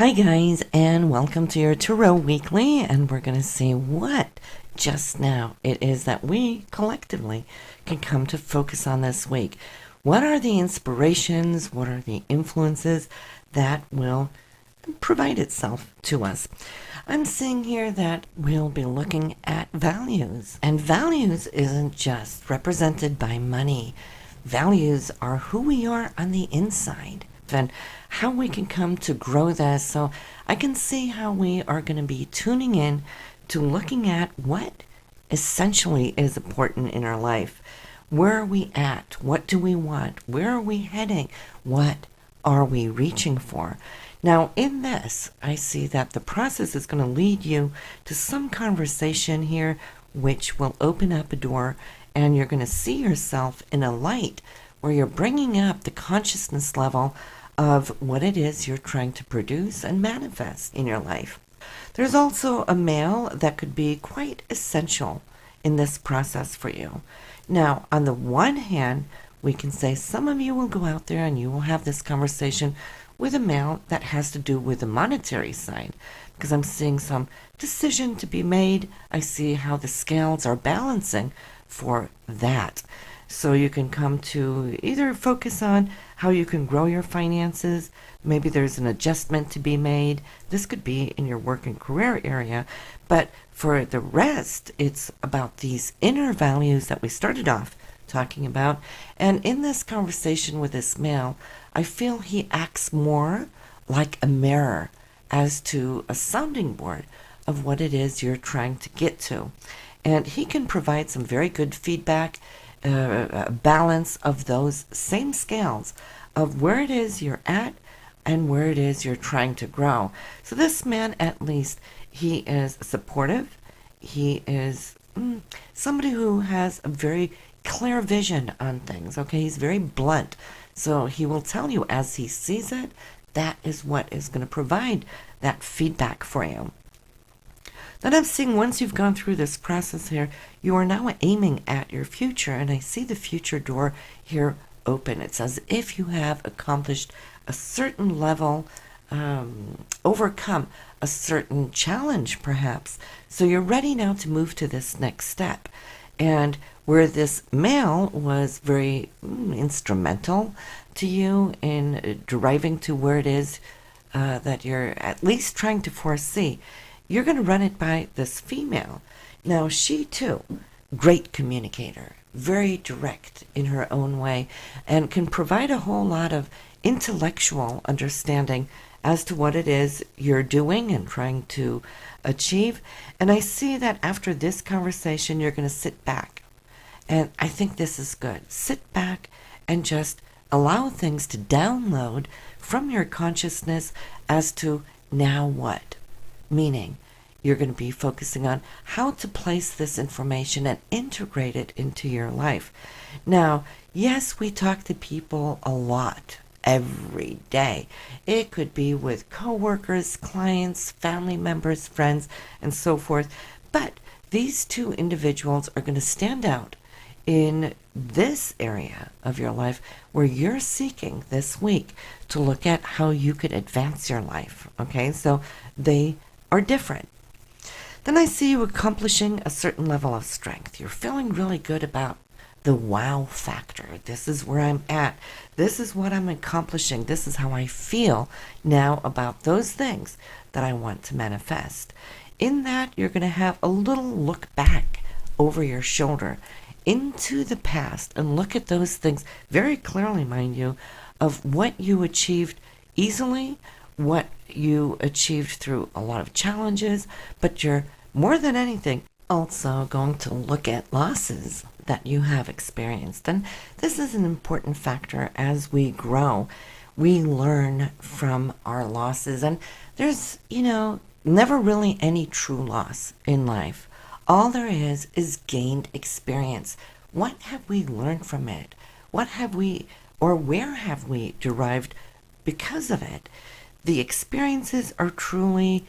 Hi guys, and welcome to your Tarot Weekly, and we're going to see what just now it is that we collectively can come to focus on this week. What are the inspirations, what are the influences that will provide itself to us? I'm seeing here that we'll be looking at values, and values isn't just represented by money. Values are who we are on the inside and how we can come to grow this. So I can see how we are going to be tuning in to looking at what essentially is important in our life. Where are we at? What do we want? Where are we heading? What are we reaching for? Now, in this, I see that the process is going to lead you to some conversation here, which will open up a door, and you're going to see yourself in a light where you're bringing up the consciousness level of what it is you're trying to produce and manifest in your life. There's also a male that could be quite essential in this process for you. Now, on the one hand, we can say some of you will go out there and you will have this conversation with a male that has to do with the monetary side, because I'm seeing some decision to be made. I see how the scales are balancing for that. So you can come to either focus on how you can grow your finances. Maybe there's an adjustment to be made. This could be in your work and career area. But for the rest, it's about these inner values that we started off talking about. And in this conversation with this male, I feel he acts more like a mirror as to a sounding board of what it is you're trying to get to. And he can provide some very good feedback, a balance of those same scales of where it is you're at and where it is you're trying to grow. So this man, at least, he is supportive. He is somebody who has a very clear vision on things. Okay, he's very blunt. So he will tell you as he sees it. That is what is going to provide that feedback for you. Then I'm seeing once you've gone through this process here, you are now aiming at your future, and I see the future door here open. It's as if you have accomplished a certain level, overcome a certain challenge perhaps. So you're ready now to move to this next step. And where this male was very instrumental to you in deriving to where it is that you're at least trying to foresee, you're going to run it by this female. Now, she too, great communicator, very direct in her own way, and can provide a whole lot of intellectual understanding as to what it is you're doing and trying to achieve. And I see that after this conversation, you're going to sit back. And I think this is good. Sit back and just allow things to download from your consciousness as to now what. Meaning, you're going to be focusing on how to place this information and integrate it into your life. Now, yes, we talk to people a lot every day. It could be with coworkers, clients, family members, friends, and so forth. But these two individuals are going to stand out in this area of your life where you're seeking this week to look at how you could advance your life. Okay, so they are different. Then I see you accomplishing a certain level of strength. You're feeling really good about the wow factor. This is where I'm at. This is what I'm accomplishing. This is how I feel now about those things that I want to manifest. In that, you're going to have a little look back over your shoulder into the past and look at those things very clearly, mind you, of what you achieved easily, what you achieved through a lot of challenges, but you're more than anything also going to look at losses that you have experienced. And this is an important factor as we grow. We learn from our losses, and there's, never really any true loss in life. All there is gained experience. What have we learned from it? What have we, or where have we derived because of it? The experiences are truly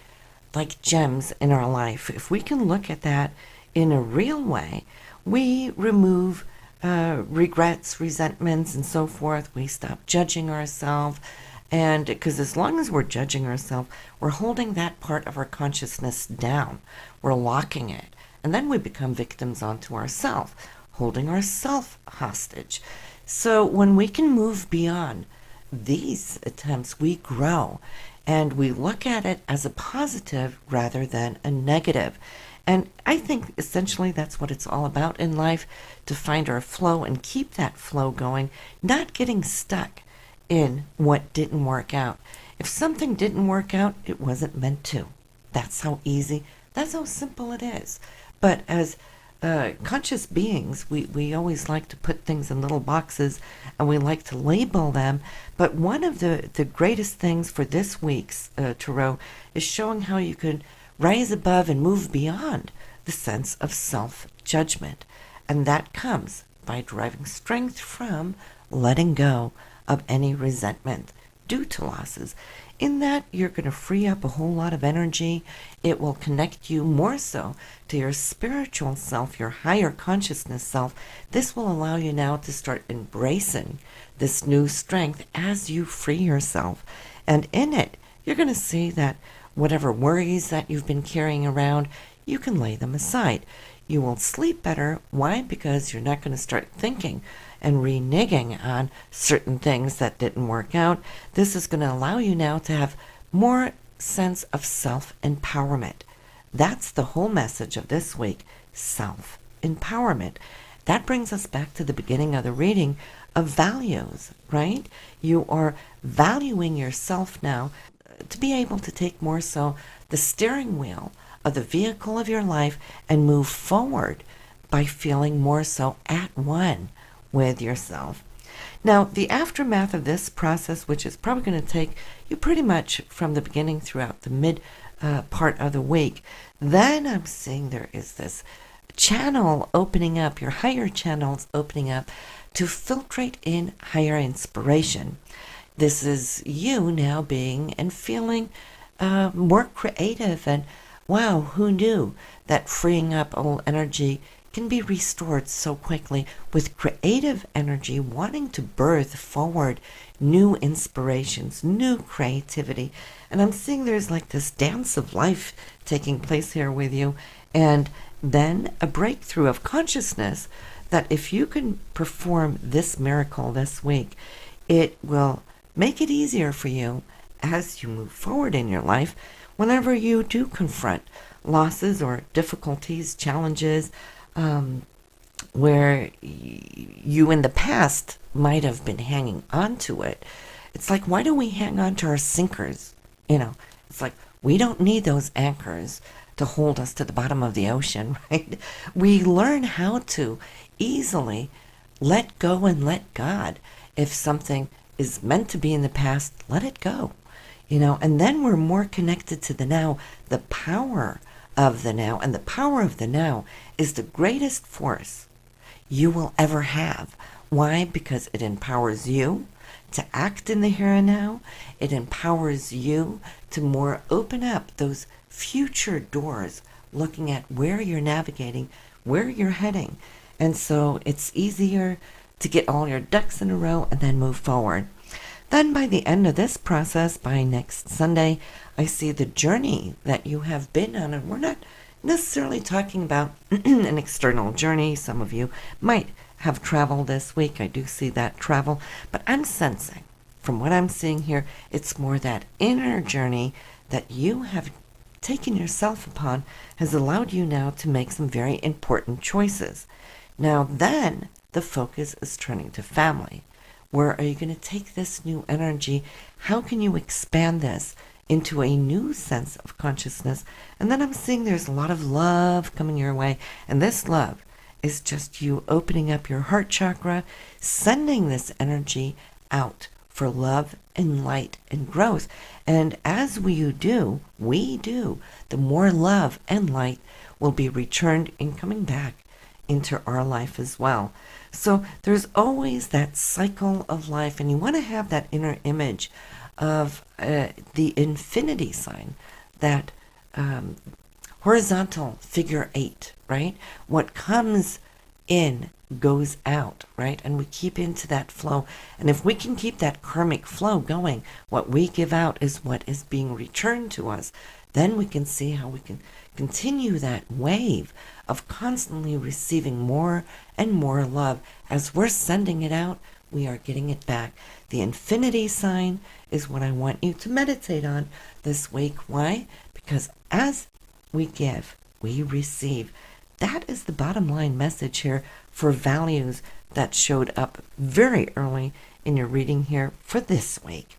like gems in our life. If we can look at that in a real way, we remove regrets, resentments, and so forth. We stop judging ourselves, And because as long as we're judging ourselves, we're holding that part of our consciousness down. We're locking it. And then we become victims onto ourselves, holding ourselves hostage. So when we can move beyond these attempts, we grow and we look at it as a positive rather than a negative. And I think essentially that's what it's all about in life, to find our flow and keep that flow going, not getting stuck in what didn't work out. If something didn't work out, it wasn't meant to. That's how easy, that's how simple it is. But as conscious beings, we always like to put things in little boxes and we like to label them. But one of the greatest things for this week's Tarot is showing how you can rise above and move beyond the sense of self-judgment. And that comes by deriving strength from letting go of any resentment due to losses. In that, you're going to free up a whole lot of energy. It will connect you more so to your spiritual self, your higher consciousness self. This will allow you now to start embracing this new strength as you free yourself. And in it, you're going to see that whatever worries that you've been carrying around, you can lay them aside. You will sleep better. Why? Because you're not going to start thinking and reneging on certain things that didn't work out. This is going to allow you now to have more sense of self-empowerment. That's the whole message of this week, self-empowerment. That brings us back to the beginning of the reading of values, right? You are valuing yourself now to be able to take more so the steering wheel of the vehicle of your life and move forward by feeling more so at one with yourself. Now, the aftermath of this process, which is probably going to take you pretty much from the beginning throughout the mid part of the week, then I'm seeing there is this channel opening up, your higher channels opening up to filtrate in higher inspiration. This is you now being and feeling more creative, and wow, who knew that freeing up old energy can be restored so quickly with creative energy, wanting to birth forward new inspirations, new creativity. And I'm seeing there's like this dance of life taking place here with you, and then a breakthrough of consciousness that if you can perform this miracle this week, it will make it easier for you as you move forward in your life whenever you do confront losses or difficulties, challenges, where you in the past might have been hanging on to it. It's like, why do we hang on to our sinkers? You know, it's like, we don't need those anchors to hold us to the bottom of the ocean, right? We learn how to easily let go and let God. If something is meant to be in the past, let it go. You know, and then we're more connected to the now, the power of the now. And the power of the now is the greatest force you will ever have. Why? Because it empowers you to act in the here and now. It empowers you to more open up those future doors, looking at where you're navigating, where you're heading. And so it's easier to get all your ducks in a row and then move forward. Then by the end of this process, by next Sunday, I see the journey that you have been on. And we're not necessarily talking about an external journey. Some of you might have traveled this week. I do see that travel. But I'm sensing, from what I'm seeing here, it's more that inner journey that you have taken yourself upon has allowed you now to make some very important choices. Now then, the focus is turning to family. Where are you going to take this new energy? How can you expand this into a new sense of consciousness? And then I'm seeing there's a lot of love coming your way. And this love is just you opening up your heart chakra, sending this energy out for love and light and growth. And as we do, the more love and light will be returned and coming back into our life as well. So there's always that cycle of life, and you want to have that inner image of the infinity sign, that horizontal figure 8, right? What comes in goes out, right? And we keep into that flow. And if we can keep that karmic flow going, what we give out is what is being returned to us. Then we can see how we can continue that wave of constantly receiving more and more love. As we're sending it out, we are getting it back. The infinity sign is what I want you to meditate on this week. Why? Because as we give, we receive. That is the bottom line message here for values that showed up very early in your reading here for this week.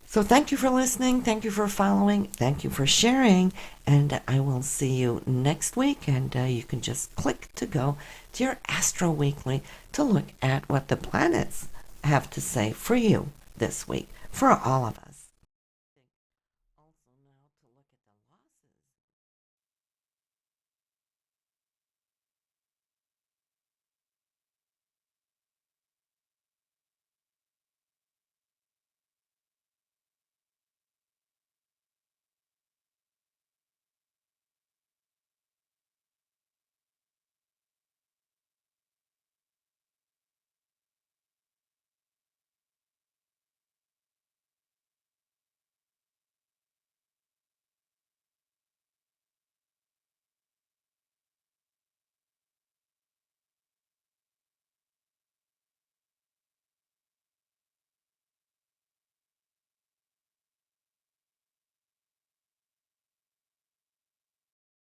So thank you for listening. Thank you for following. Thank you for sharing. And I will see you next week. And you can just click to go to your Astro Weekly to look at what the planets have to say for you this week, for all of us. Also now to look at the lost